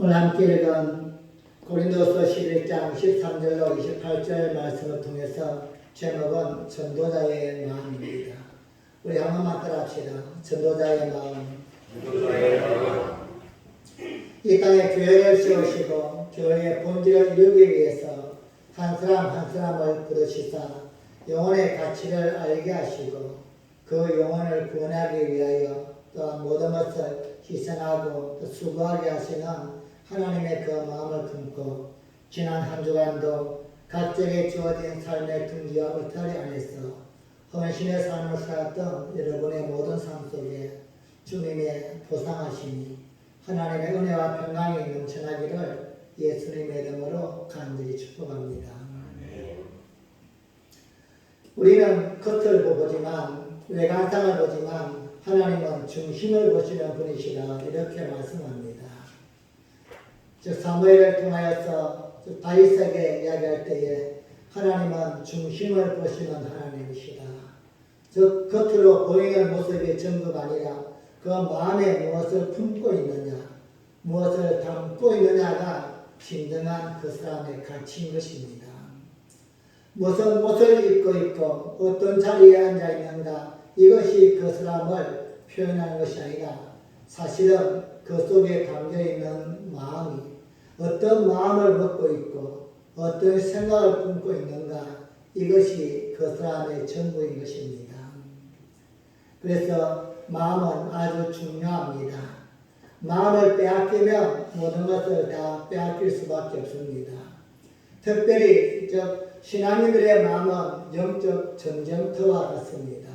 오늘 함께 읽은 고린도서 11장 13절로 28절 말씀을 통해서 제목은 전도자의 마음입니다. 우리 한 번만 따라합시다. 전도자의 마음. 이 땅에 교회를 세우시고 교회의 본질을 이루기 위해서 한 사람 한 사람을 부르시사 영혼의 가치를 알게 하시고 그 영혼을 구원하기 위하여 또한 모든 것을 희생하고 또 수고하게 하시는 하나님의 그 마음을 품고 지난 한 주간도 각자에게 주어진 삶의 등지와 울타리 안에서 헌신의 삶을 살았던 여러분의 모든 삶 속에 주님의 보상하심이 하나님의 은혜와 평강이 넘쳐나기를 예수님의 이름으로 간절히 축복합니다. 우리는 겉을 보지만 외관상을 보지만 하나님은 중심을 보시는 분이시라 이렇게 말씀합니다. 즉 사무엘을 통하여서 다윗에게 이야기할 때에 하나님은 중심을 보시는 하나님이시다. 즉 겉으로 보이는 모습이 전부가 아니라 그 마음에 무엇을 품고 있느냐, 무엇을 담고 있느냐가 진정한 그 사람의 가치인 것입니다. 무슨 옷을 입고 있고 어떤 자리에 앉아 있는가, 이것이 그 사람을 표현하는 것이 아니라 사실은 그 속에 담겨있는 마음이 어떤 마음을 먹고 있고 어떤 생각을 품고 있는가, 이것이 그 사람의 전부인 것입니다. 그래서 마음은 아주 중요합니다. 마음을 빼앗기면 모든 것을 다 빼앗길 수밖에 없습니다. 특별히 신앙인들의 마음은 영적 전쟁터와 같습니다.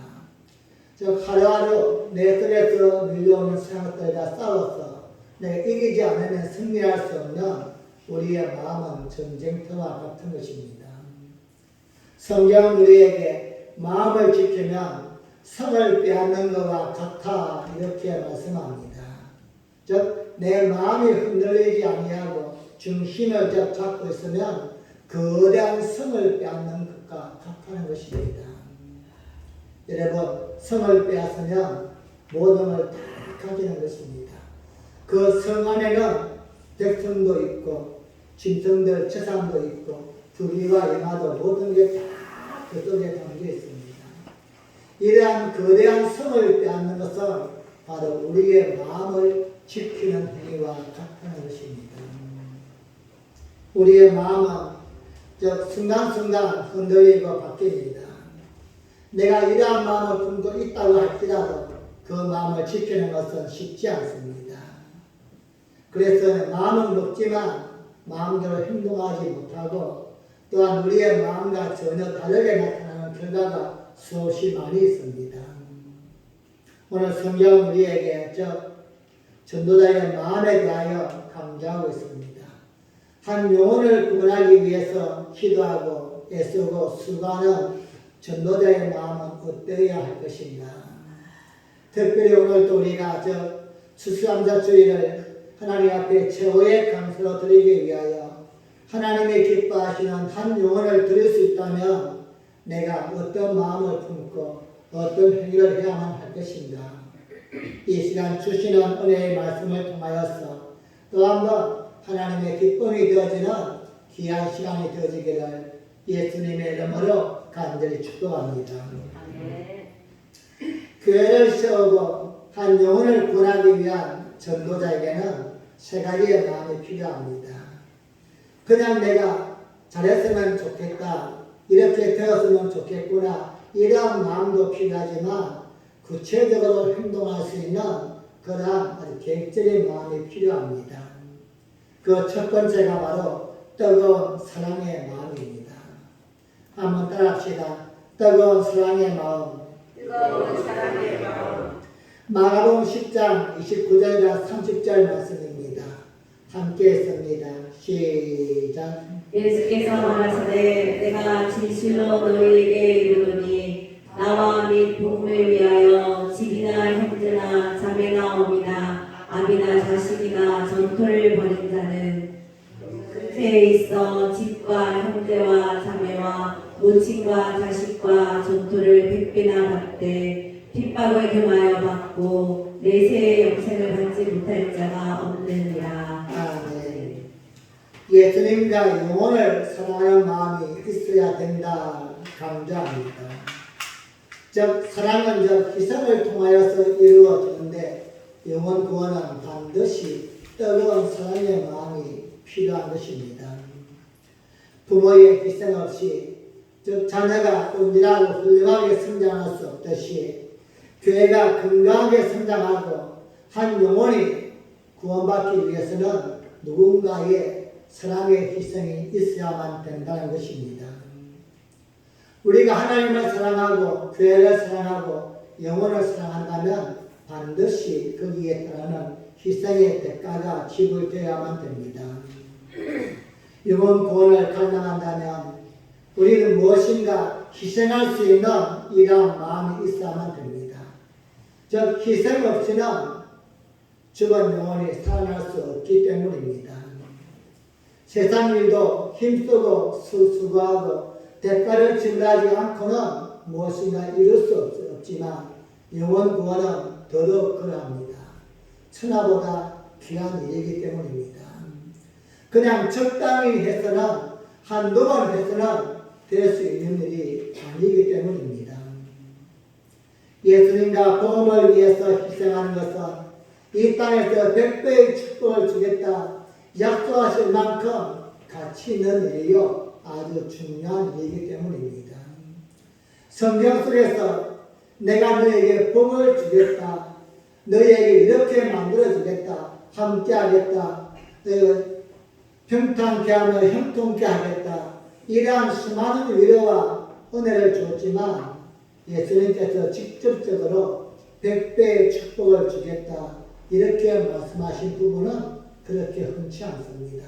하루하루 내 속에서 밀려오는 생각들과 싸워서 내가 이기지 않으면 승리할 수 없는 우리의 마음은 전쟁터와 같은 것입니다. 성경은 우리에게 마음을 지키면 성을 빼앗는 것과 같아 이렇게 말씀합니다. 즉 내 마음이 흔들리지 아니하고 중심을 잡고 있으면 거대한 성을 빼앗는 것과 같다는 것입니다. 여러분, 성을 빼앗으면 모든 걸 다 가지는 것입니다. 그 성 안에는 백성도 있고 짐승들 재산도 있고 부귀와 영화도 모든 게 다 그 속에 담겨 있습니다. 이러한 거대한 성을 빼앗는 것은 바로 우리의 마음을 지키는 행위와 같다는 것입니다. 우리의 마음은 순간순간 흔들리고 바뀝니다. 내가 이러한 마음을 품고 있다고 할지라도 그 마음을 지키는 것은 쉽지 않습니다. 그래서 마음은 먹지만 마음대로 행동하지 못하고 또한 우리의 마음과 전혀 다르게 나타나는 결과가 수없이 많이 있습니다. 오늘 성경은 우리에게 전도자의 마음에 대하여 강조하고 있습니다. 한 영혼을 구원하기 위해서 기도하고 애쓰고 수고하는 전도자의 마음은 어떠해야 할 것인가? 특별히 오늘도 우리가 추수감사주일을 하나님 앞에 최후의 감사로 드리기 위하여 하나님의 기뻐하시는 한 영혼을 드릴 수 있다면 내가 어떤 마음을 품고 어떤 행위를 해야만 할 것인가? 이 시간 주시는 은혜의 말씀을 통하여서 또 한 번 하나님의 기쁨이 되어지는 귀한 시간이 되어지기를 예수님의 이름으로 간절히 축복합니다. 교회를 세우고 한 영혼을 구원하기 위한 전도자에게는 세 가지의 마음이 필요합니다. 그냥 내가 잘했으면 좋겠다, 이렇게 되었으면 좋겠구나, 이러한 마음도 필요하지만 구체적으로 행동할 수 있는 그러한 아주 계획적인 마음이 필요합니다. 그 첫 번째가 바로 뜨거운 사랑의 마음입니다. 한번 따라합시다. 뜨거운 사랑의 마음. 뜨거운 사랑의 마음. 마가복음 10장 29절과 30절 말씀입니다. 함께 했습니다. 시작. 예수께서 말하시되 내가 진실로 너희에게 이르노니 나와 및 복음을 위하여 집이나 형제나 자매나 어미나 아비나 자식이나 전토를 벌인 자는 끝에 있어 집과 형제와 자매와 모친과 자식과 전토를 100배나 받되 핍박을 금하여 받고 내세의 영생을 받지 못할 자가 없느니라. 아멘. 예수님과 영혼을 사랑하는 마음이 있어야 된다 강조합니다. 즉 사랑은 즉 희생을 통하여서 이루어지는데 영혼 구원은 반드시 뜨거운 사랑의 마음이 필요한 것입니다. 부모의 희생 없이 즉 자녀가 온전하고 훌륭하게 성장할 수 없듯이 교회가 건강하게 성장하고 한 영혼이 구원받기 위해서는 누군가의 사랑의 희생이 있어야만 된다는 것입니다. 우리가 하나님을 사랑하고 교회를 사랑하고 영혼을 사랑한다면 반드시 거기에 따르는 희생의 대가가 지불되어야만 됩니다. 영혼 구원을 갈망한다면 우리는 무엇인가 희생할 수 있는 이러한 마음이 있어야만 됩니다. 즉 희생 없이는 죽은 영혼이 살아날 수 없기 때문입니다. 세상 일도 힘쓰고 수고하고 대가를 지불하지 않고는 무엇인가 이룰 수 없지만 영혼 구원은 더더욱 그러합니다. 천하보다 귀한 일이기 때문입니다. 그냥 적당히 해서는 한두 번 해서는 될 수 있는 일이 아니기 때문입니다. 예수님과 복음을 위해서 희생하는 것은 이 땅에서 100배의 축복을 주겠다 약속하실 만큼 가치 있는 일이요 아주 중요한 일이기 때문입니다. 성경 속에서 내가 너에게 복을 주겠다, 너에게 이렇게 만들어주겠다, 함께하겠다, 평탄케 하며 형통케 하겠다, 이러한 수많은 위로와 은혜를 줬지만 예수님께서 직접적으로 100배의 축복을 주겠다 이렇게 말씀하신 부분은 그렇게 흔치 않습니다.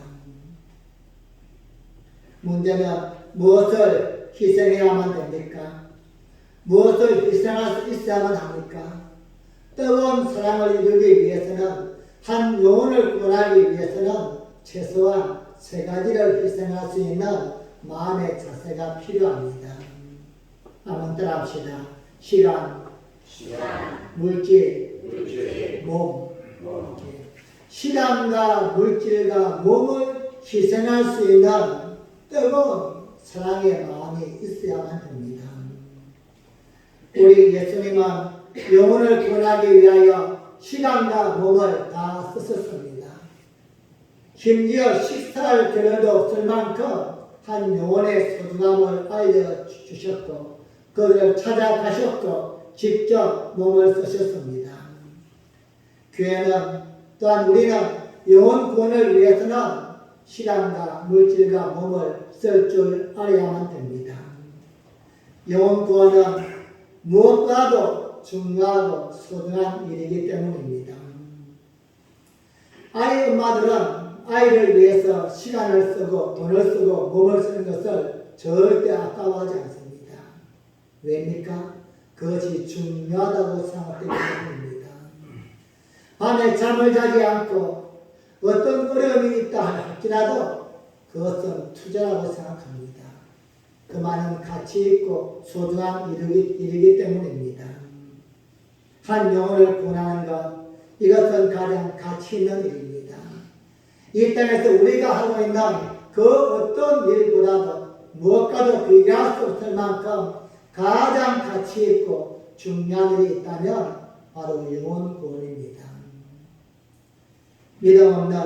문제는 무엇을 희생해야만 됩니까? 무엇을 희생할 수 있어야만 합니까? 뜨거운 사랑을 이루기 위해서는 한 영혼을 구원하기 위해서는 최소한 세 가지를 희생할 수 있는 마음의 자세가 필요합니다. 한번 따라합시다. 시간, 물질, 몸. 시간과 물질과 몸을 희생할 수 있는 뜨거운 사랑의 마음이 있어야만 됩니다. 우리 예수님은 영혼을 구원하기 위하여 시간과 몸을 다 쓰셨습니다. 심지어 식사할 겨를도 없을 만큼 한 영혼의 소중함을 알려주셨고 그들을 찾아가셨고 직접 몸을 쓰셨습니다. 교회는 또한 우리는 영혼 구원을 위해서는 시간과 물질과 몸을 쓸 줄 알아야만 됩니다. 영혼 구원은 무엇보다도 중요하고 소중한 일이기 때문입니다. 아이 엄마들은 아이를 위해서 시간을 쓰고 돈을 쓰고 몸을 쓰는 것을 절대 아까워하지 않습니다. 왜입니까? 그것이 중요하다고 생각되기 때문입니다. 밤에 잠을 자지 않고 어떤 어려움이 있다 할지라도 그것은 투자라고 생각합니다. 그 많은 가치 있고 소중한 일이기 때문입니다. 한 영혼을 구원하는 것, 이것은 가장 가치 있는 일입니다. 이 땅에서 우리가 하고 있는 그 어떤 일보다도 무엇과도 비교할 수 없을 만큼 가장 가치 있고 중요한 일이 있다면 바로 영혼 구원입니다. 믿음 없는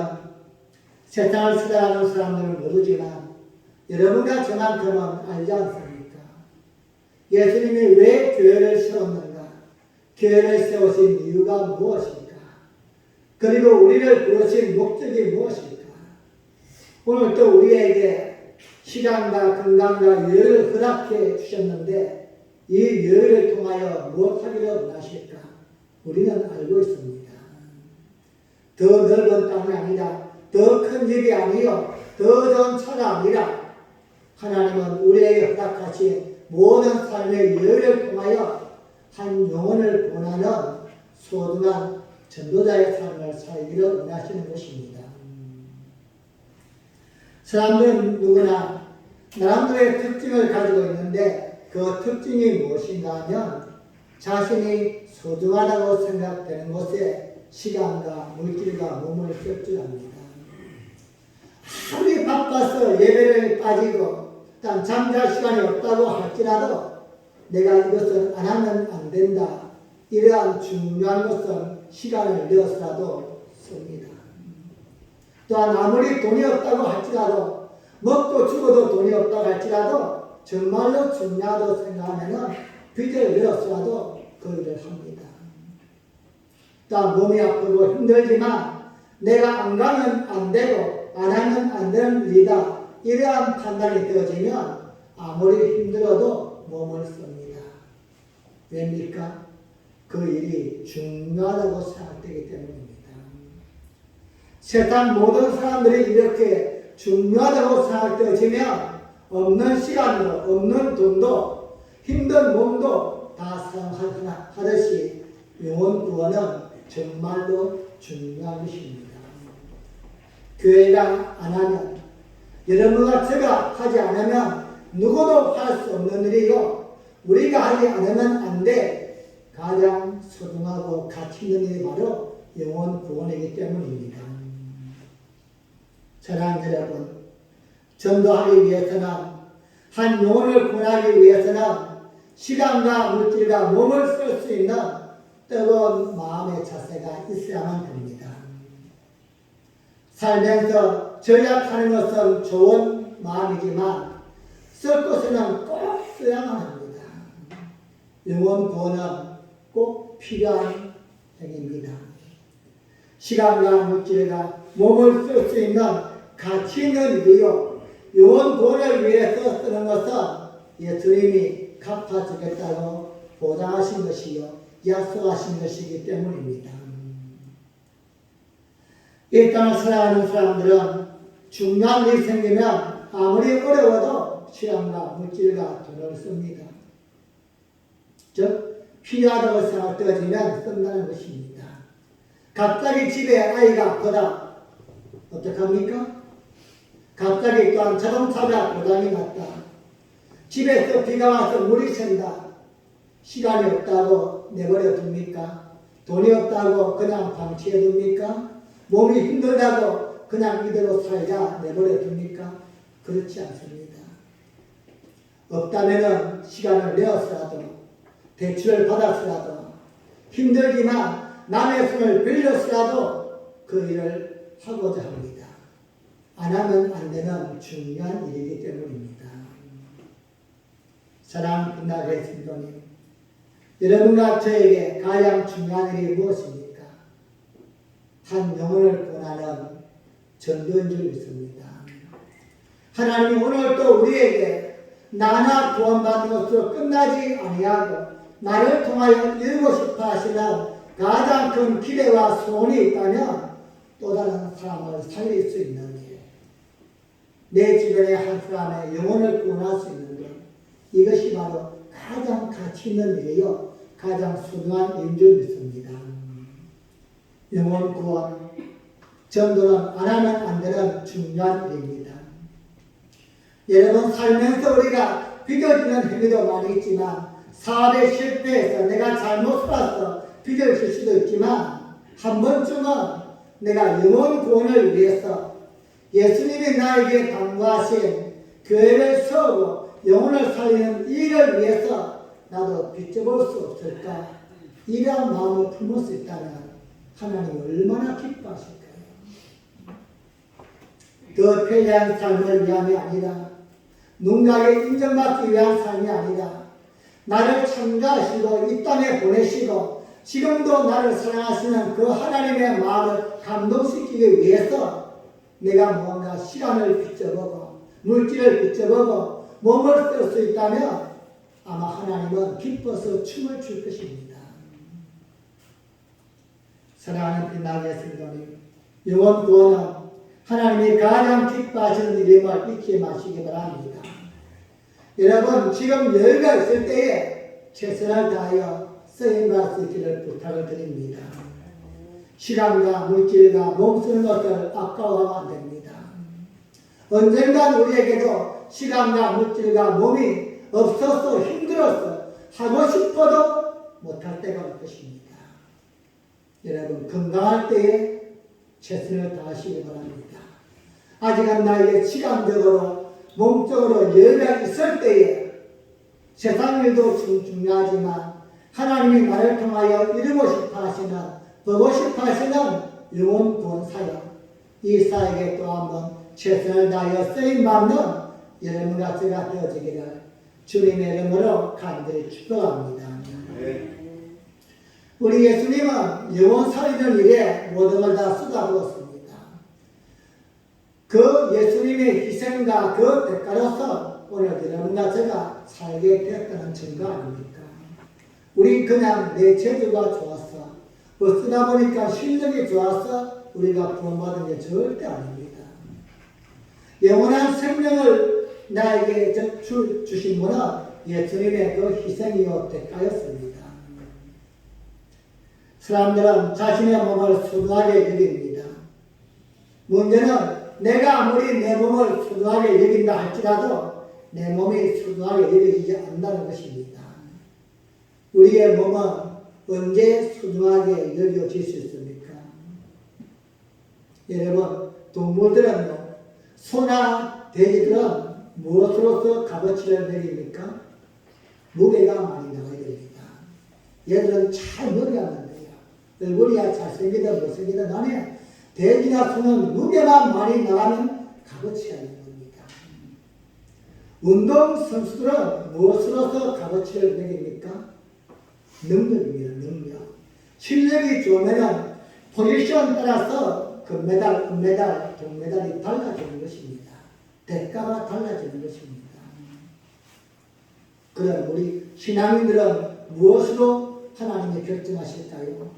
세상을 살아가는 사람들은 모르지만 여러분과 저만큼은 알지 않습니까? 예수님이 왜 교회를 세웠는가? 교회를 세우신 이유가 무엇일까? 그리고 우리를 부르신 목적이 무엇일까? 오늘 또 우리에게 시간과 건강과 여유를 허락해 주셨는데 이 여유를 통하여 무엇하기를 원하실까? 우리는 알고 있습니다. 더 넓은 땅이 아니라 더 큰 집이 아니요 더 좋은 차가 아니라 하나님은 우리에게 허락하신 모든 삶의 여유를 통하여 한 영혼을 구원하는 소중한 전도자의 삶을 살기를 원하시는 것입니다. 사람들은 누구나 나름대로의 특징을 가지고 있는데 그 특징이 무엇인가 하면 자신이 소중하다고 생각되는 곳에 시간과 물질과 몸을 쓸 줄 압니다. 아무리 바빠서 예배를 빠지고 단 잠잘 시간이 없다고 할지라도 내가 이것을 안 하면 안 된다. 이러한 중요한 것은 시간을 내어서라도 씁니다. 또한 아무리 돈이 없다고 할지라도 먹고 죽어도 돈이 없다고 할지라도 정말로 중요하다고 생각하면 빚을 내어서라도 그 일을 합니다. 또한 몸이 아프고 힘들지만 내가 안 가면 안 되고 안 하면 안 되는 일이다. 이러한 판단이 되어지면 아무리 힘들어도 몸을 씁니다. 왜입니까? 그 일이 중요하다고 생각되기 때문입니다. 세상 모든 사람들이 이렇게 중요하다고 생각되어지면 없는 시간도 없는 돈도 힘든 몸도 다 사용하듯이 영혼 구원은 정말로 중요한 것입니다. 교회가 안 하면 여러분과 제가 하지 않으면 누구도 할 수 없는 일이고 우리가 하지 않으면 안 돼. 가장 소중하고 가치 있는 일이 바로 영혼 구원이기 때문입니다. 사랑하는 여러분, 전도하기 위해서는 한 영혼을 구원하기 위해서는 시간과 물질과 몸을 쓸 수 있는 뜨거운 마음의 자세가 있어야만 됩니다. 살면서 절약하는 것은 좋은 마음이지만 쓸 것은 꼭 써야만 합니다. 영혼 구원은 꼭 필요한 행위입니다. 시간과 물질과 몸을 쓸 수 있는 가치 있는 일이요. 영혼 구원을 위해서 쓰는 것은 예수님이 갚아주겠다고 보장하신 것이요. 약속하신 것이기 때문입니다. 이 땅을 살아가는 사람들은 중요한 일이 생기면 아무리 어려워도 시간과 물질과 돈을 씁니다. 즉 필요하다고 생각되어지면 쓴다는 것입니다. 갑자기 집에 아이가 아프다. 어떡합니까? 갑자기 또한 자동차가 고장이 났다. 집에서 비가 와서 물이 샌다. 시간이 없다고 내버려 둡니까? 돈이 없다고 그냥 방치해 둡니까? 몸이 힘들다고 그냥 이대로 살자 내버려 둡니까? 그렇지 않습니다. 없다면 시간을 내어서라도 대출을 받아서라도 힘들지만 남의 손을 빌려서라도 그 일을 하고자 합니다. 안 하면 안 되는 중요한 일이기 때문입니다. 사랑하는 빛나게 성도님, 여러분과 저에게 가장 중요한 일이 무엇입니까? 한 영혼을 구원하는 전도인 줄 믿습니다. 하나님이 오늘 또 우리에게 나나 구원받는 것으로 끝나지 아니하고 나를 통하여 이루고 싶어 하시는 가장 큰 기대와 소원이 있다면 또 다른 사람을 살릴 수 있는 일, 내 주변의 한 사람의 영혼을 구원할 수 있는 일, 이것이 바로 가장 가치 있는 일이요 가장 소중한 일인 줄 믿습니다. 영혼 구원, 전도는 안 하면 안 되는 중요한 일입니다. 여러분, 살면서 우리가 비겨지는 행위도 많이 있지만 사업에 실패해서 내가 잘못 살아서 비겨질 수도 있지만 한 번쯤은 내가 영혼 구원을 위해서 예수님이 나에게 당부하신 교회를 세우고 영혼을 살리는 일을 위해서 나도 비춰볼 수 없을까? 이러한 마음을 품을 수 있다면 하나님 얼마나 기뻐하실까요? 더 편리한 삶을 위함이 아니라 누군가에게 인정받기 위한 삶이 아니라 나를 창조하시고 이 땅에 보내시고 지금도 나를 사랑하시는 그 하나님의 마음을 감동시키기 위해서 내가 무언가 시간을 비춰보고 물질을 비춰보고 몸을 쓸 수 있다면 아마 하나님은 기뻐서 춤을 출 것입니다. 사랑하는 빛나게 성도님, 영혼 구원은 하나님이 가장 기뻐하시는 일임을 잊지 마시기 바랍니다. 여러분, 지금 여유가 있을 때에 최선을 다하여 쓰임받을 수 있기를 부탁을 드립니다. 시간과 물질과 몸 쓰는 것을 아까워하면 안 됩니다. 언젠간 우리에게도 시간과 물질과 몸이 없어서 힘들어서 하고 싶어도 못할 때가 올 것입니다. 여러분, 건강할 때에 최선을 다하시기 바랍니다. 아직은 나에게 시간적으로 몸적으로 여유가 있을 때에 세상 일도 중요하지만 하나님이 나를 통하여 이루고 싶어 하시는, 보고 싶어 하시는 영혼 구원 사역, 이 사역에 또 한번 최선을 다하여 쓰임받는 여러분과 제가 되어지기를 주님의 이름으로 간절히 축복합니다. 우리 예수님은 영혼 살리는 일에 모든 걸 다 쏟아부었습니다. 그 예수님의 희생과 그 대가로서 오늘 여러분과 제가 살게 되었다는 증거 아닙니까? 우리 그냥 내 재주가 좋았어, 쓰다 보니까 실력이 좋아서 우리가 구원받은 게 절대 아닙니다. 영원한 생명을 나에게 주신 분은 예수님의 그 희생이요 대가였습니다. 사람들은 자신의 몸을 소중하게 여깁니다. 문제는 내가 아무리 내 몸을 소중하게 여긴다 할지라도 내 몸이 소중하게 여겨지지 않는다는 것입니다. 우리의 몸은 언제 소중하게 여겨질 수 있습니까? 여러분, 동물들은요, 소나 돼지들은 무엇으로서 값어치를 매깁니까? 무게가 많이 나가야 됩니다. 얘들은 잘 먹여야만 돼요. 얼굴이야 잘생기든 못생기든 간에 돼지나 소는 무게만 많이 나가면 값어치가 있는 겁니다. 운동선수들은 무엇으로서 값어치를 매깁니까? 능력입니다. 능력. 실력이 좋으면 포지션 따라서 금메달, 은메달, 동메달이 달라지는 것입니다. 대가가 달라지는 것입니다. 그럼 우리 신앙인들은 무엇으로 하나님이 결정하실까요?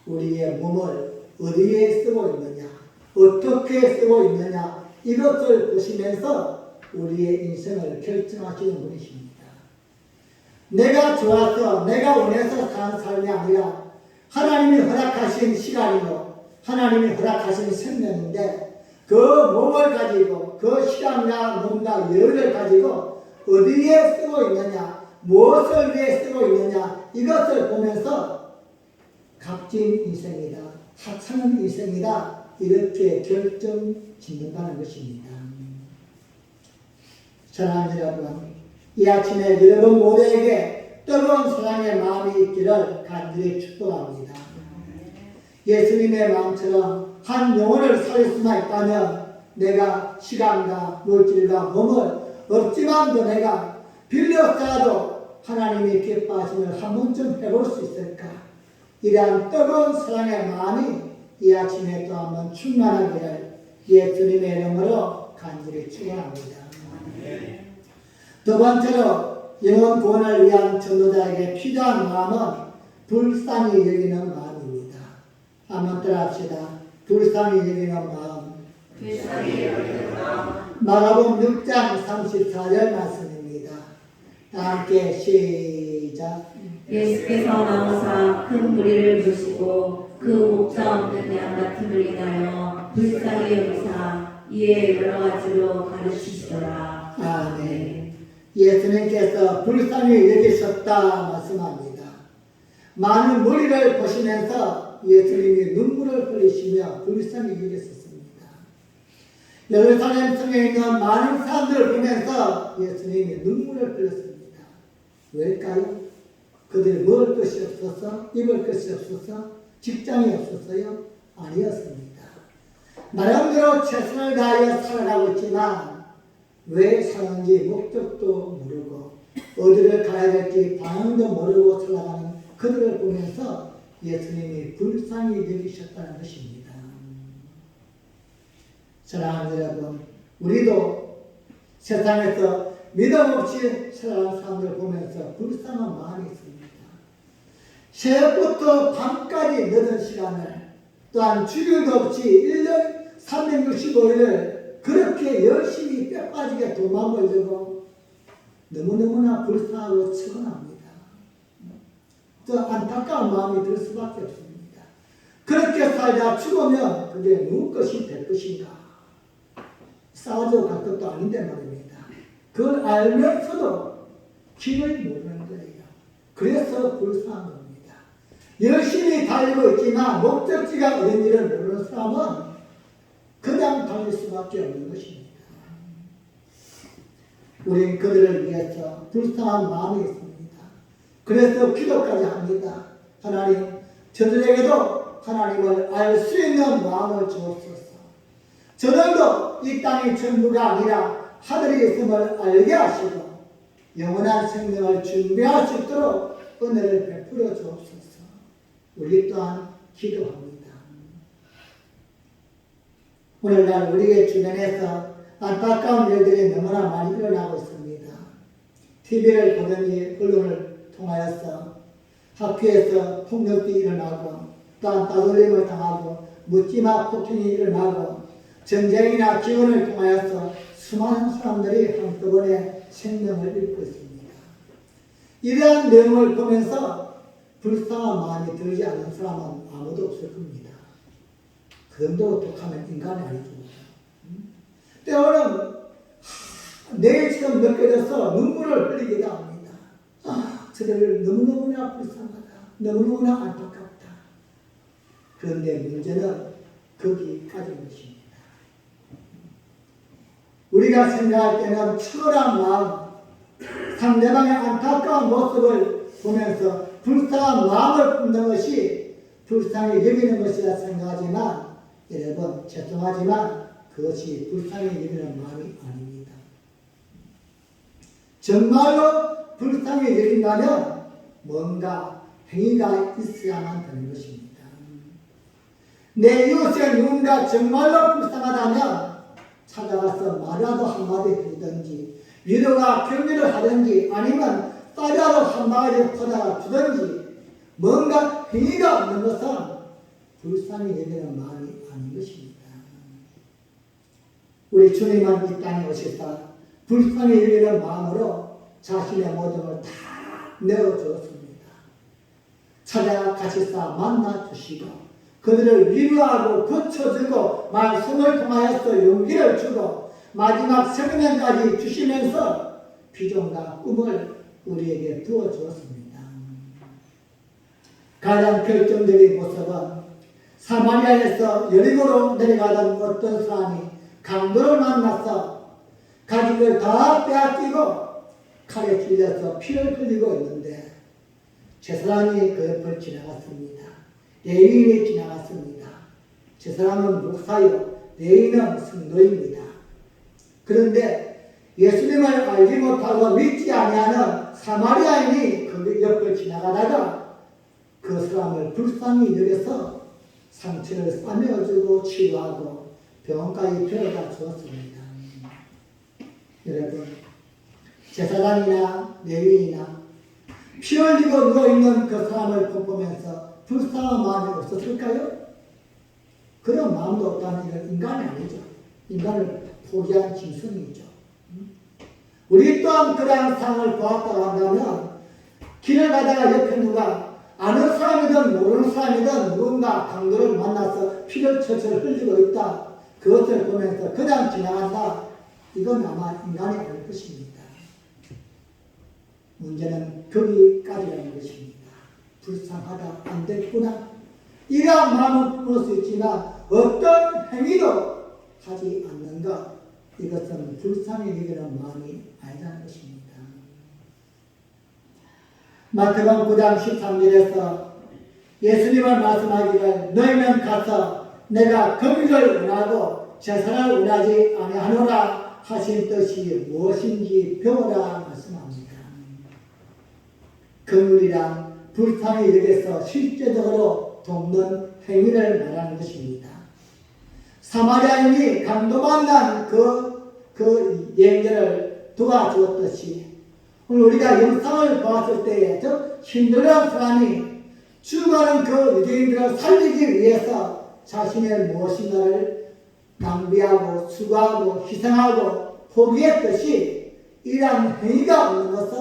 우리의 몸을 어디에 쓰고 있느냐, 어떻게 쓰고 있느냐, 이것을 보시면서 우리의 인생을 결정하시는 분이십니다. 내가 좋아서, 내가 원해서 사는 삶이 아니라 하나님이 허락하신 시간이고 하나님이 허락하신 생명인데 그 몸을 가지고 그 시간과 몸과 여유를 가지고 어디에 쓰고 있느냐, 무엇을 위해 쓰고 있느냐, 이것을 보면서 값진 인생이다, 하찮은 인생이다, 이렇게 결정 짓는다는 것입니다. 사랑하는 여러분, 이 아침에 여러분 모두에게 뜨거운 사랑의 마음이 있기를 간절히 축복합니다. 예수님의 마음처럼 한 영혼을 살릴 수만 있다면 내가 시간과 물질과 몸을 없지만도 내가 빌렸다도 하나님이 기뻐하심을 한 번쯤 해볼 수 있을까? 이러한 뜨거운 사랑의 마음이 이 아침에 또 한 번 충만하기를 예수님의 이름으로 간절히 축원합니다. 두 번째로 영혼 구원을 위한 전도자에게 필요한 마음은 불쌍히 여기는 마음입니다. 한번 따라합시다. 불쌍히 여기는 마음. 마가복음 6장 34절 말씀입니다. 다 함께 시작. 예수께서 나오사 큰 무리를 부시고 그 목자 없는 양 같음을 인하여 불쌍히 여기사 이에 여러 가지로 가르치시더라. 아멘. 예수님께서 불쌍히 여기셨다 말씀합니다. 많은 무리를 보시면서 예수님이 눈물을 흘리시며 불쌍히 여기셨습니다. 예루살렘 성에 있는 많은 사람들을 보면서 예수님이 눈물을 흘렸습니다. 왜일까요? 그들이 먹을 것이 없어서, 입을 것이 없어서, 직장이 없었어요? 아니었습니다. 나름대로 최선을 다하여 살아가고 있지만 왜 사는지 목적도 모르고 어디를 가야 될지 방향도 모르고 살아가는 그들을 보면서 예수님이 불쌍히 여기셨다는 것입니다. 사랑하는 여러분, 우리도 세상에서 믿음 없이 살아가는 사람들을 보면서 불쌍한 마음이 있습니다. 새벽부터 밤까지 늦은 시간을, 또한 주일도 없이 1년 365일을 그렇게 열심히 뼈 빠지게 돈만 벌려고 너무너무나 불쌍하고 측은합니다. 또 안타까운 마음이 들 수밖에 없습니다. 그렇게 살다 죽으면 그게 누구 것이 될 것인가? 싸워도 갈 것도 아닌데 말입니다. 그걸 알면서도 길을 모르는 거예요. 그래서 불쌍한 겁니다. 열심히 달리고 있지만 목적지가 어딘지를 모르는 사람은 그냥 수밖에 없는 것입니다. 우리는 그들을 위해서 불쌍한 마음이 있습니다. 그래서 기도까지 합니다. 하나님, 저들에게도 하나님을 알 수 있는 마음을 주옵소서. 저들도 이 땅이 전부가 아니라 하늘이 있음을 알게 하시고 영원한 생명을 준비할 수 있도록 은혜를 베풀어 주옵소서. 우리 또한 기도합니다. 오늘날 우리의 주변에서 안타까운 일들이 너무나 많이 일어나고 있습니다. TV를 보든지 언론을 통하여서 학교에서 폭력이 일어나고 또한 따돌림을 당하고 묻지마 폭행이 일어나고 전쟁이나 기근을 통하여서 수많은 사람들이 한꺼번에 생명을 잃고 있습니다. 이러한 내용을 보면서 불쌍한 마음이 들지 않는 사람은 아무도 없을 겁니다. 그 정도로 독하면 인간이 아니죠. 때로는 내일처럼 느껴져서 눈물을 흘리기도 합니다. 저들 너무너무나 불쌍하다. 너무너무나 안타깝다. 그런데 문제는 거기까지인 것입니다. 우리가 생각할 때는 처절한 마음, 상대방의 안타까운 모습을 보면서 불쌍한 마음을 품는 것이 불쌍히 여기는 것이라 생각하지만 여러분 죄송하지만 그것이 불쌍히 여기는 마음이 아닙니다. 정말로 불쌍히 여긴다면 뭔가 행위가 있어야만 되는 것입니다. 내 이웃의 누군가 정말로 불쌍하다면 찾아가서 말이라도 한마디 해주든지 위로가 격려를 하든지 아니면 쌀이라도 한 바가지 퍼다가 주든지 뭔가 행위가 없는 것은 불쌍히 여기는 마음이 아닌 것입니다. 우리 주님은 이 땅에 오셨다 불쌍히 여기는 마음으로 자신의 모든 걸 다 내어주었습니다. 찾아가시사 만나주시고 그들을 위로하고 고쳐주고 말씀을 통하여서 용기를 주고 마지막 생명까지 주시면서 비전과 꿈을 우리에게 부어주었습니다. 가장 결정적인 모습은 사마리아에서 여리고로 내려가던 어떤 사람이 강도를 만나서 가죽을 다 빼앗기고 칼에 찔려서 피를 흘리고 있는데 제 사람이 그 옆을 지나갔습니다. 레위인이 지나갔습니다. 저 사람은 목사요, 레위인은 성도입니다. 그런데 예수님을 알지 못하고 믿지 아니하는 사마리아인이 그 옆을 지나가다가 그 사람을 불쌍히 여겨서 상처를 싸매어주고 치료하고 병원까지 데려다 주었습니다. 여러분, 제사장이나 레위인이나 피 흘리고 누워있는 그 사람을 보면서 불쌍한 마음이 없었을까요? 그런 마음도 없다는 건 인간이 아니죠. 인간을 포기한 짐승이죠. 우리 또한 그러한 상황을 보았다고 한다면 길을 가다가 옆에 누가 아는 사람이든 모르는 사람이든 누군가 강도를 만나서 피를 철철 흘리고 있다. 그것을 보면서 그냥 지나간다. 이건 아마 인간이 아닐 것입니다. 문제는 거기까지라는 것입니다. 불쌍하다, 안 됐구나. 이러한 마음은 품을 수 있지만 어떤 행위도 하지 않는 것, 이것은 불쌍히 여기는 마음이 아니라는 것입니다. 마태복음 9장 13절에서 예수님은 말씀하기를 너희는 가서 내가 긍휼을 원하고 제사를 원하지 아니하노라 하신 뜻이 무엇인지 배우라 말씀합니다. 긍휼이란 불쌍히 여겨서 실제적으로 돕는 행위를 말하는 것입니다. 사마리아인이 강도 만난 그 여행자를 도와주었듯이 오늘 우리가 영상을 보았을 때에 저 힘들어하는 사람이 죽어가는 그 유대인들을 살리기 위해서 자신의 무엇인가를 낭비하고 수고하고 희생하고 포기했듯이 이러한 행위가 없는 것은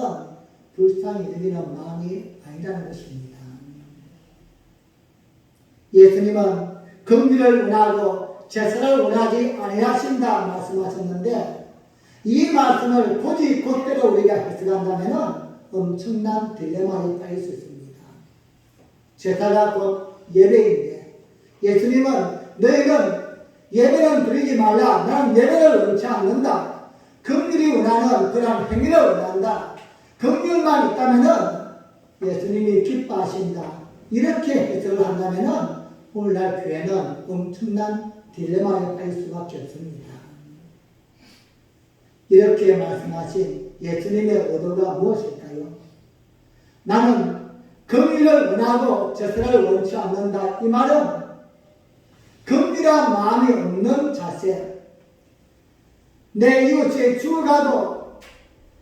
불쌍히 여기는 마음이 아니라는 것입니다. 예수님은 긍휼을 원하고 제사를 원하지 아니하신다 말씀하셨는데 이 말씀을 굳이 곧대로 우리가 해석한다면 엄청난 딜레마에 빠질 수 있습니다. 제사가 곧 예배인데 예수님은 너희는 예배는 드리지 말라. 나는 예배를 원치 않는다. 긍휼이 원하는 그런 행위를 원한다. 긍휼만 있다면은 예수님이 기뻐하신다. 이렇게 해석을 한다면은 오늘날 교회는 엄청난 딜레마에 빠질 수밖에 없습니다. 이렇게 말씀하신 예수님의 의도가 무엇일까요? 나는 긍휼을 원하고 제사를 원치 않는다. 이 말은 긍휼한 마음이 없는 자세, 내 이웃이 죽어가도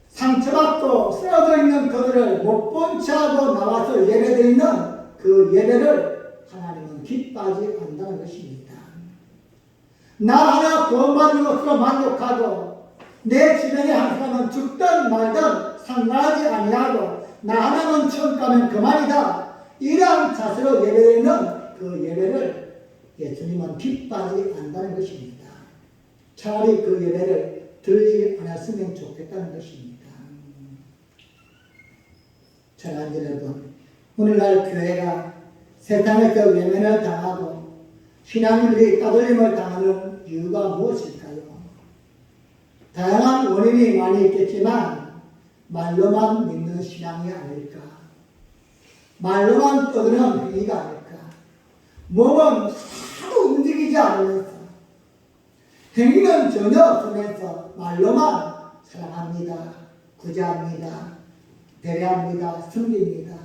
상처받고 쓰러져 있는 그들을 못 본 채하고 나와서 예배드리는 그 예배를 하나님은 기뻐하지 않는다는 것입니다. 나 하나 구원받는 것으로 만족하고 내 주변에 한 사람은 죽든 말든 상관하지 아니하고 나 하나만 천국 가면 그만이다. 이러한 자세로 예배드리는 그 예배를 예수님은 기뻐하지 않는다는 것입니다. 차라리 그 예배를 들지 않았으면 좋겠다는 것입니다. 사랑하는 여러분, 오늘날 교회가 세상에서 외면을 당하고 신앙인들이 따돌림을 당하는 이유가 무엇일까요? 다양한 원인이 많이 있겠지만 말로만 믿는 신앙이 아닐까? 말로만 떠드는 행위가 아닐까? 몸은 하도 움직이지 않으면서 행위는 전혀 없으면서 말로만 사랑합니다, 구제합니다, 배려합니다, 섬깁니다.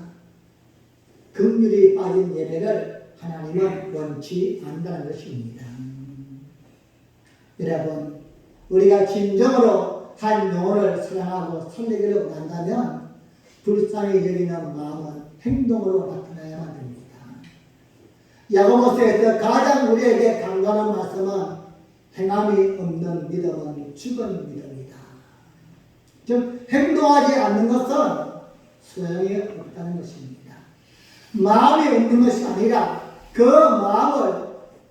긍휼이 빠진 예배를 하나님은 원치 않는다는 것입니다. 여러분, 우리가 진정으로 한 영혼을 사랑하고 살리기를 원한다면 불쌍히 여기는 마음은 행동으로 나타나야만 됩니다. 야고보서에서 가장 우리에게 강조하는 말씀은 행함이 없는 믿음은 죽은 믿음이다. 즉 행동하지 않는 것은 소용이 없다는 것입니다. 마음이 없는 것이 아니라 그 마음을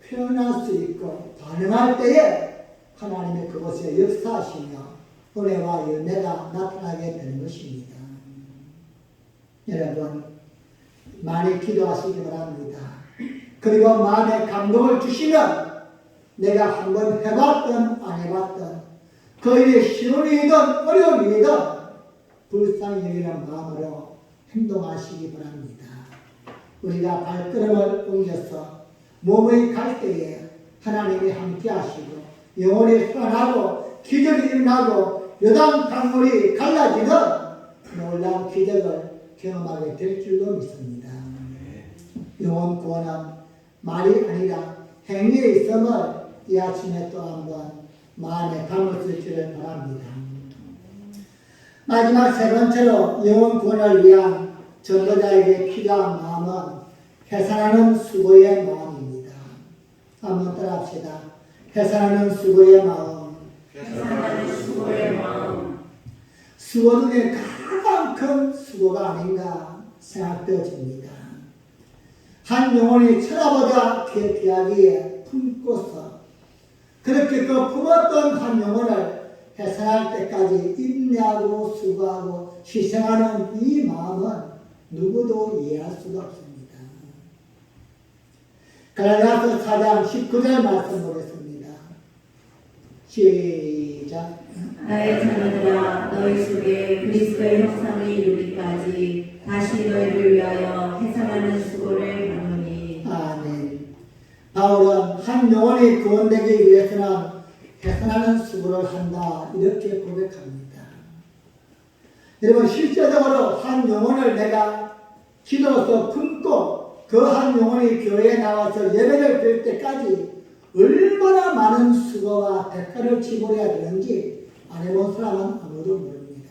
표현할 수 있고 반응할 때에 하나님의 그것에 역사하시며 은혜와 열매가 나타나게 되는 것입니다. 여러분, 많이 기도하시기 바랍니다. 그리고 마음에 감동을 주시면 내가 한번 해봤든 안 해봤든 그 일이 쉬운 일이든 어려운 일이든 불쌍히 여기는 마음으로 행동하시기 바랍니다. 우리가 발걸음을 옮겨서 몸의 갈 때에 하나님이 함께 하시고 영혼이 살아나고 기적이 일어나고 요단 강물이 갈라지는 놀라운 기적을 경험하게 될 줄로 믿습니다. 영혼 구원은 말이 아니라 행위에 있음을 이 아침에 또 한번 마음에 담으시기를 바랍니다. 마지막 세 번째로 영혼 구원을 위한 전도자에게 필요한 마음은 회사하는 수고의 마음입니다. 한번 따라합시다. 회사하는 수고의 마음. 회사하는 수고의 마음. 수고 중에 가장 큰 수고가 아닌가 생각되어집니다. 한 영혼이 천하보다 귀하기에 품고서 그렇게 그 품었던 한 영혼을 해산할 때까지 인내하고 수고하고 희생하는 이 마음은 누구도 이해할 수가 없습니다. 갈라디아서 4장 19절 말씀 보겠습니다. 시작. 나의 자녀들아, 너희 속에 그리스도의 형상을 이루기까지 다시 너희를 위하여 해산하는 수고를 하노니. 아멘. 바울은 한 영혼이 구원되기 위해서는 해산하는 수고를 한다 이렇게 고백합니다. 여러분, 실제적으로 한 영혼을 내가 기도로서 품고 그 한 영혼이 교회에 나와서 예배를 드릴 때까지 얼마나 많은 수고와 대가를 지불해야 되는지 안 해본 사람은 아무도 모릅니다.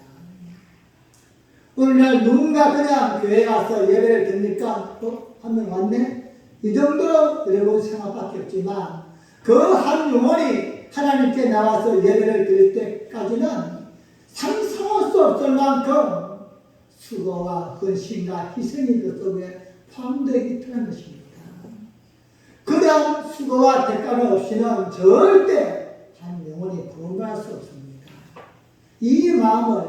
오늘날 누군가 그냥 교회에 가서 예배를 드리니까 한 명 왔네? 이 정도로 여러분 생각밖에 없지만 그 한 영혼이 하나님께 나와서 예배를 드릴 때까지는 상상할 수 없을 만큼 수고와 헌신과 희생이 그 속에 포함되어 있다는 것입니다. 그러한 수고와 대가가 없이는 절대 한 영혼이 구원받을 수 없습니다. 이 마음을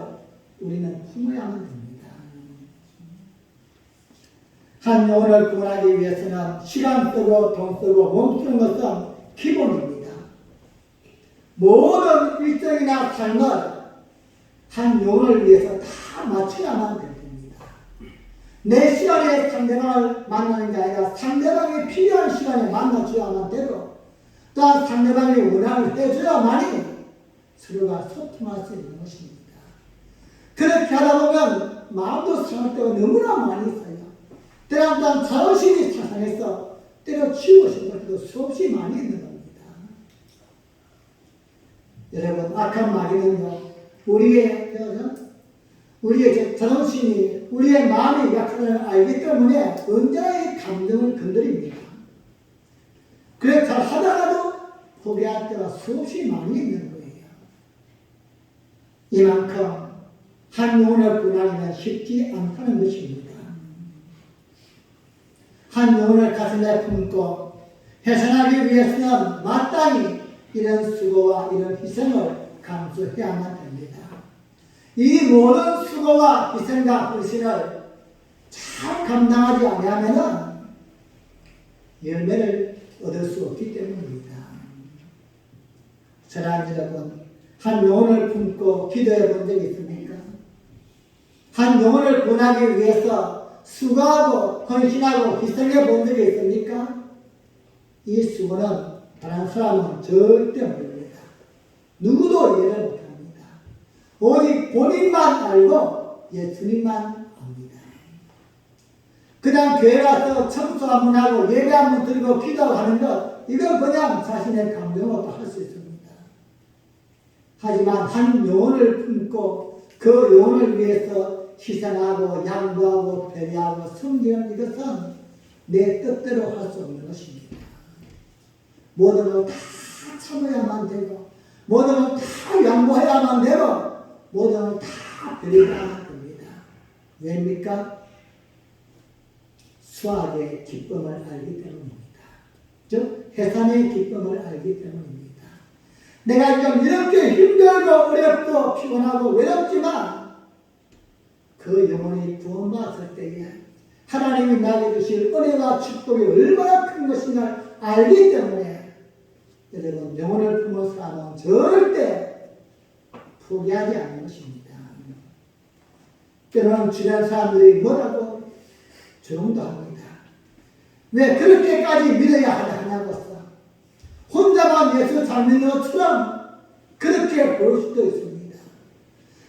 우리는 품어야만 됩니다. 한 영혼을 구원하기 위해서는 시간 쓰고 돈 쓰고 몸 쓰는 것은 기본입니다. 모든 일정이나 삶을 한 영혼을 위해서 다 맞춰야만 됩니다. 내 시간에 상대방을 만나는 게 아니라 상대방이 필요한 시간에 만나줘야만 되고, 또한 상대방이 원함을 해줘야만이 서로가 소통할 수 있는 것입니다. 그렇게 하다 보면 마음도 상할 때가 너무나 많이 있어요. 때로는 또한 자존심이 상해서 때려치우고 싶을 때도 수없이 많이 있는 겁니다. 여러분, 악한 마귀는요, 우리의 자존심이, 우리의 마음이 약함을 알기 때문에 언제나 이 감정을 건드립니다. 그래 잘 하다가도 포기할 때가 수없이 많이 있는 거예요. 이만큼 한 영혼을 구원하기는 쉽지 않다는 것입니다. 한 영혼을 가슴에 품고 해산하기 위해서는 마땅히 이런 수고와 이런 희생을 감수해야만 됩니다. 이 모든 수고와 희생과 헌신을 잘 감당하지 않으면 열매를 얻을 수 없기 때문입니다. 사랑하는 여러분, 한 영혼을 품고 기도해 본 적이 있습니까? 한 영혼을 구원하기 위해서 수고하고 헌신하고 희생해 본 적이 있습니까? 이 수고는 다른 사람은 절대 모릅니다. 누구도 이해를 못합니다. 오직 본인만 알고 예수님만 압니다. 그냥 교회 가서 청소 한번 하고 예배 한번 드리고 기도하는 것, 이건 그냥 자신의 감정으로 할 수 있습니다. 하지만 한 영혼을 품고 그 영혼을 위해서 희생하고 양보하고 배려하고 섬기는 이것은 내 뜻대로 할 수 없는 것입니다. 모든 걸 다 참아야만 되고, 모든 걸 다 양보해야만 되고, 모든 걸 다 배려해야만 됩니다. 왜입니까? 수학의 기쁨을 알기 때문입니다. 즉 해산의 기쁨을 알기 때문입니다. 내가 지금 이렇게 힘들고 어렵고 피곤하고 외롭지만 그 영혼이 구원받았을 때에 하나님이 나에게 주실 은혜와 축복이 얼마나 큰 것인가 알기 때문에 여러분, 영혼을 품은 사람은 절대 포기하지 않는 것입니다. 때로는 주변 사람들이 뭐라고 조롱도 합니다. 왜 그렇게까지 믿어야 하냐고 혼자만 예수 잘 믿는 것처럼 그렇게 볼 수도 있습니다.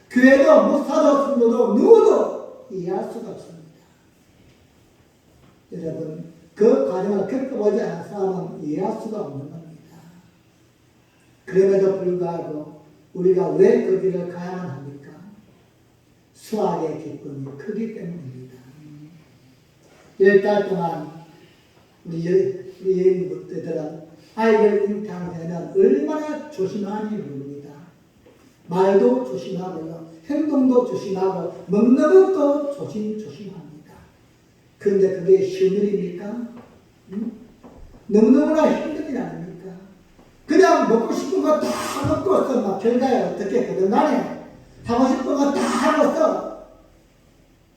교회도 목사도 성도도 누구도 이해할 수가 없습니다. 여러분, 그 과정을 겪어보지 않은 사람은 이해할 수가 없는 겁니다. 그럼에도 불구하고 우리가 왜 그 길을 가야만 합니까? 수학의 기쁨이 크기 때문입니다. 10달 동안 우리 여인들은 아이들 잉태하는 얼마나 조심하는지 모릅니다. 말도 조심하고요, 행동도 조심하고, 먹는 것도 조심합니다. 그런데 그게 쉬운 일입니까? 너무너무나 힘든 일 아닙니까? 그냥 먹고 싶은 거 다 먹고서 막 결과에 어떻게 되든 간에 하고 싶은 거 다 하고서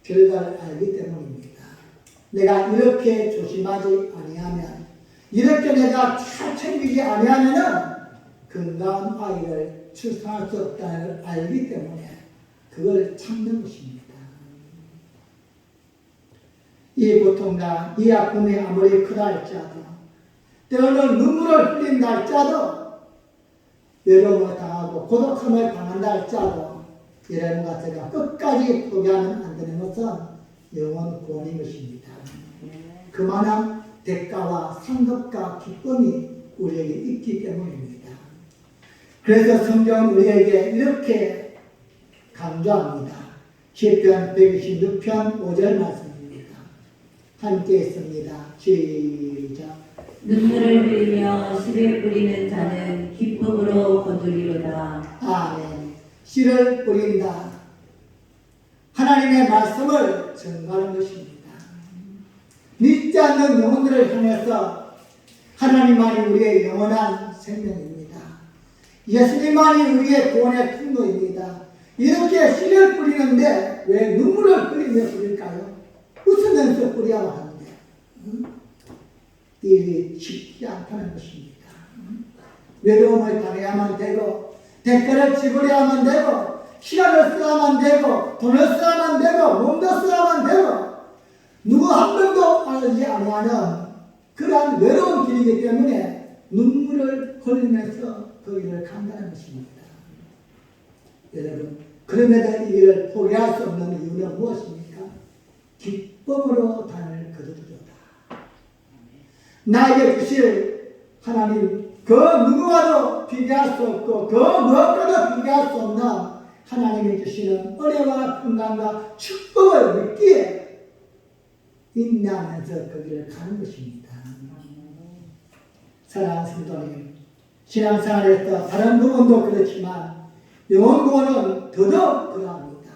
결과를 알기 때문입니다. 내가 이렇게 조심하지 아니하면, 이렇게 내가 잘 챙기지 아니하면은 건강한 아이를 출산할 수 없다는 걸 알기 때문에 그걸 참는 것입니다. 이 고통과 이 아픔이 아무리 크다 할지라도, 때로는 눈물을 흘린다 할지라도, 외로움을 당하고 고독함을 당한다 할지라도, 이런 것들과 끝까지 포기하면 안 되는 것은 영원 구원인 것입니다. 그만한 대가와 상급과 기쁨이 우리에게 있기 때문입니다. 그래서 성경은 우리에게 이렇게 강조합니다. 시편 126편 5절 말씀입니다. 함께 있습니다. 시작. 눈물을 흘리며 씨를 뿌리는 자는 기쁨으로 거두리로다. 아멘. 씨를 뿌린다. 하나님의 말씀을 전가하는 것입니다. 믿지 않는 영혼들을 향해서 하나님만이 우리의 영원한 생명입니다. 예수님만이 우리의 구원의 통로입니다. 이렇게 씨를 뿌리는데 왜 눈물을 뿌리며 뿌릴까요? 웃으면서 뿌려야 하는데 일이 쉽지 않다는 것입니다. 외로움을 당해야만 되고 대가를 지불해야만 되고 시간을 써야만 되고 돈을 써야만 되고 몸도 써야만 되고 누구 한 명도 알지 아니하는 그러한 외로운 길이기 때문에 눈물을 흘리면서 그 길을 간다는 것입니다. 여러분, 그럼에도 이 길을 포기할 수 없는 이유는 무엇입니까? 기쁨으로 단을 거두리로다. 나에게 주실 하나님 그 누구와도 비교할 수 없고 그 무엇과도 비교할 수 없는 하나님이 주시는 은혜와 평강과 축복을 믿기에 인내하면서 그 길을 가는 것입니다. 사랑하는 성도님, 신앙생활에서 다른 부분도 그렇지만 영혼 구원은 더더욱 그러합니다.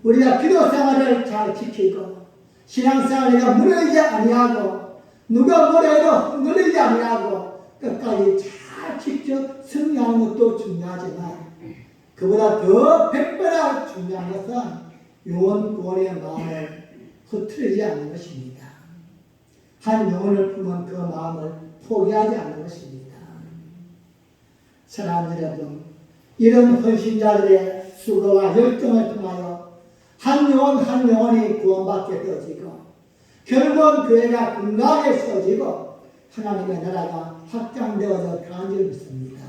우리가 기도 생활을 잘 지키고 신앙생활에 무너지지 아니하고 누가 뭐래도 흔들리지 아니하고 끝까지 잘 지켜 승리하는 것도 중요하지만 그보다 더 100배나 중요한 것은 영혼 구원의 마음을 흐트리지 않는 것입니다. 한 영혼을 품은 그 마음을 포기하지 않는 것입니다. 사랑하는 여러분, 이런 헌신자들의 수고와 열정을 통하여 한 영혼 한 영혼이 구원받게 되어지고 결국은 교회가 건강하게 세워지고 하나님의 나라가 확장되어져 가는 줄 믿습니다.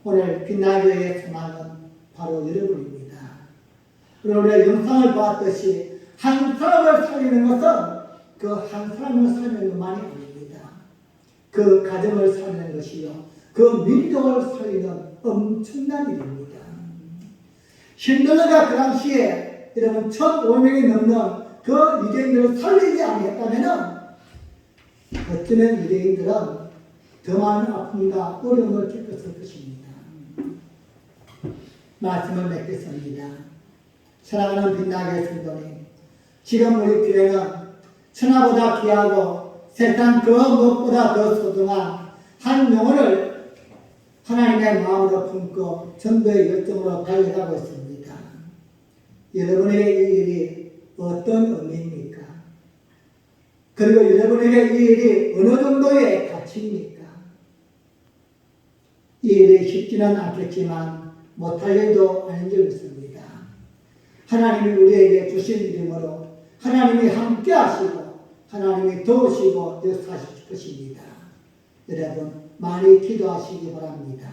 오늘 빛나교회의 소망은 바로 여러분입니다. 오늘 영상을 보았듯이 한 사람을 살리는 것은 그 한 사람을 살리는 것만이 아닙니다. 그 가정을 살리는 것이요 그 민족을 살리는 엄청난 일입니다. 신들러가 그 당시에 여러분 1,500명이 넘는 그 유대인들을 살리지 않았다면 어쩌면 유대인들은 더 많은 아픔과 어려움을 겪었을 것입니다. 말씀을 맺겠습니다. 사랑하는 빛나게 성도님, 지금 우리 교회는 천하보다 귀하고 세상 그 무엇보다 더 소중한 한 영혼을 하나님의 마음으로 품고 전도의 열정으로 달려가고 있습니다. 여러분에게 이 일이 어떤 의미입니까? 그리고 여러분에게 이 일이 어느 정도의 가치입니까? 이 일이 쉽지는 않겠지만 못할 일도 아닌 줄 믿습니다. 하나님이 우리에게 주신 이름으로 하나님이 함께 하시고 하나님이 도우시고 역사하실 것입니다. 여러분 많이 기도하시기 바랍니다.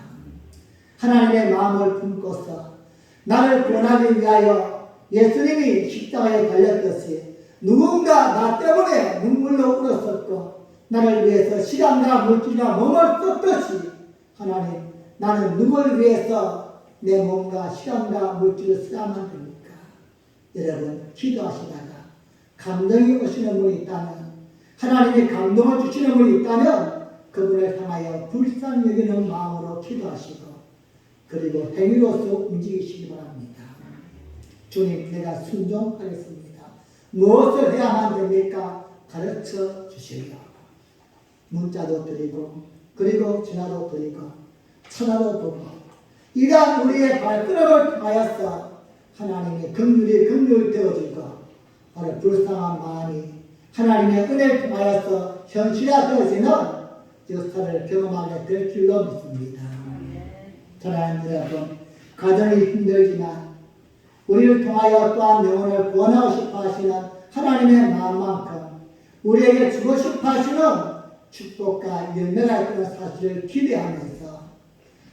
하나님의 마음을 품고서 나를 구원하기 위하여 예수님이 십자가에 달렸듯이 누군가 나 때문에 눈물로 울었었고 나를 위해서 시간과 물질과 몸을 썼듯이 하나님 나는 누굴 위해서 내 몸과 시간과 물질을 써야만 됩니까? 여러분 기도하시다가 감동이 오시는 분이 있다면 하나님이 감동을 주시는 분이 있다면 그분을 향하여 불쌍히 여기는 마음으로 기도하시고 그리고 행위로서 움직이시기 바랍니다. 주님 내가 순종하겠습니다. 무엇을 해야만 됩니까? 가르쳐 주시려. 문자도 드리고 그리고 전화도 드리고 천하도 보고 이러한 우리의 발걸음을 통하여서 하나님의 긍휼이 되어지고 바로 불쌍한 마음이 하나님의 은혜를 통하여서 현실화되어지는 역사를 경험하게 될 줄로 믿습니다. 사랑하는 여러분, 가정이 힘들지만 우리를 통하여 또한 영혼을 구원하고 싶어 하시는 하나님의 마음만큼 우리에게 주고 싶어 하시는 축복과 열매가 있다는 사실을 기대하면서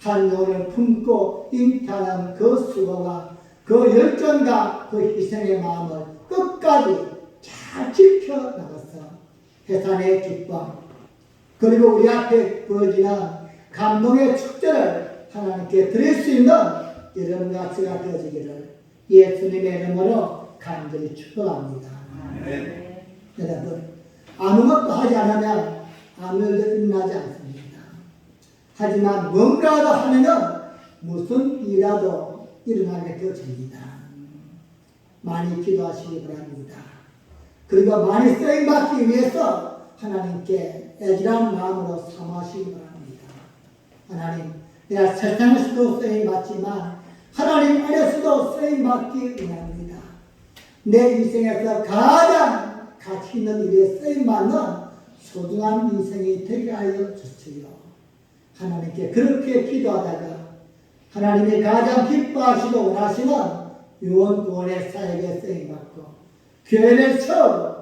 한 영혼을 품고 잉태하는 그 수고와 그 열정과 그 희생의 마음을 끝까지 잘 지켜나가서 해산의 기쁨 그리고 우리 앞에 부어지는 감동의 축제를 하나님께 드릴 수 있는 이런 가치가 되어지기를 예수님의 이름으로 간절히 축복합니다. 여러분 아무것도 하지 않으면 아무 일도 일어나지 않습니다. 하지만 뭔가라도 하면은 무슨 일이라도 일어나게 되어집니다. 많이 기도하시기 바랍니다. 그리고 많이 쓰임받기 위해서 하나님께 애절한 마음으로 사모하시기 바랍니다. 하나님, 내가 세상에서도 쓰임받지만 하나님 안에서도 쓰임받기 원합니다. 내 인생에서 가장 가치 있는 일에 쓰임받는 소중한 인생이 되게 하여 주시오. 하나님께 그렇게 기도하다가 하나님이 가장 기뻐하시고 원하시는 유언구원의 사역에 쓰임받고 교회를 세우고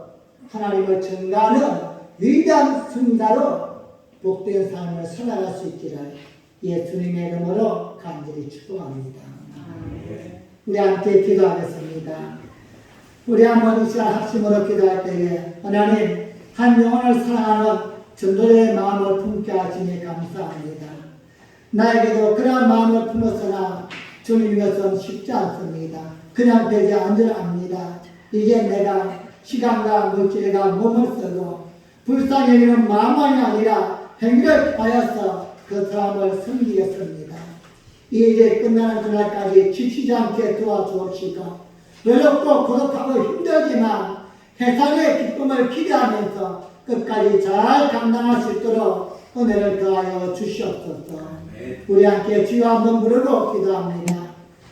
하나님을 증가하는 위대한 승자로 복된 삶을 살아갈 수 있기를 예수님의 이름으로 간절히 축복합니다. 우리 함께 기도하겠습니다. 우리 한번 이 시간 합심으로 기도할 때에 하나님 한 영혼을 사랑하는 전도자의 마음을 품게 하시니 감사합니다. 나에게도 그러한 마음을 품었으나 주님 이것은 쉽지 않습니다. 그냥 되지 않으랍니다. 이제 내가 시간과 물질과 몸을 쓰고 불쌍히 여기는 마음만이 아니라 행위를 하여서 그 사람을 섬기겠습니다. 이제 끝나는 그날까지 지치지 않게 도와주옵시고 외롭고 고독하고 힘들지만 해산의 기쁨을 기대하면서 끝까지 잘 감당할 수 있도록 은혜를 더하여 주시옵소서. 우리 함께 주여 한번 부르고 기도합니다.